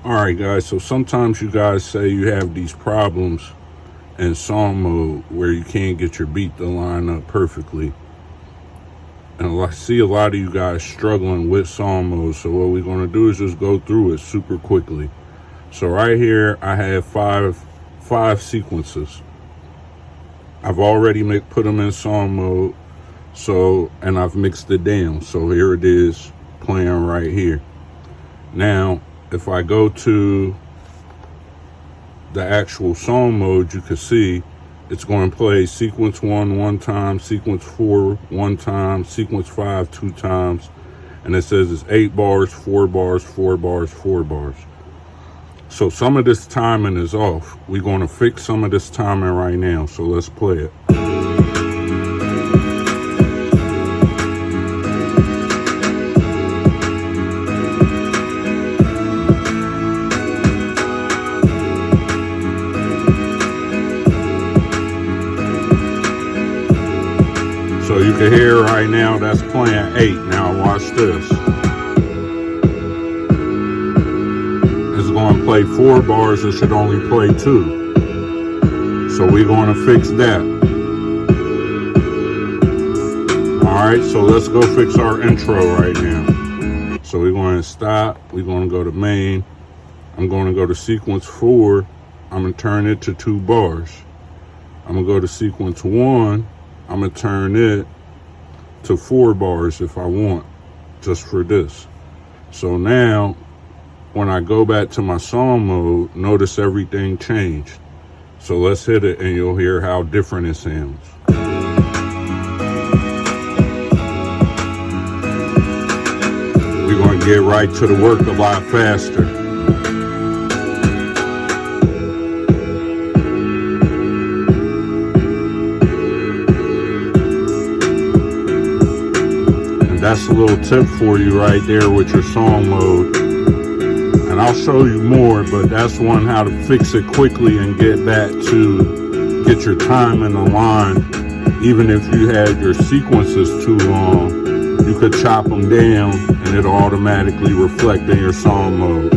Alright guys, so sometimes you guys say you have these problems in song mode where you can't get your beat to line up perfectly. And I see a lot of you guys struggling with song mode, so what we're going to do is just go through it super quickly. So right here I have five sequences. I've already put them in song mode, and I've mixed it down. So here it is playing right here. Now if I go to the actual song mode, you can see it's going to play sequence 1 one time, sequence 4 one time, sequence 5 2 times, and it says it's 8 bars, 4 bars, 4 bars, 4 bars. So some of this timing is off. We're going to fix some of this timing right now, so let's play it. So you can hear right now that's playing 8. Now watch this. It's going to play 4 bars. It should only play 2. So we're going to fix that. Alright, so let's go fix our intro right now. So we're going to stop. We're going to go to main. I'm going to go to sequence 4. I'm going to turn it to 2 bars. I'm going to go to sequence 1. I'm going to turn it to 4 bars if I want, just for this. So now, when I go back to my song mode, notice everything changed. So let's hit it and you'll hear how different it sounds. We're going to get right to the work a lot faster. That's a little tip for you right there with your song mode. And I'll show you more, but that's one how to fix it quickly and get back to get your time in the line. Even if you had your sequences too long, you could chop them down and it'll automatically reflect in your song mode.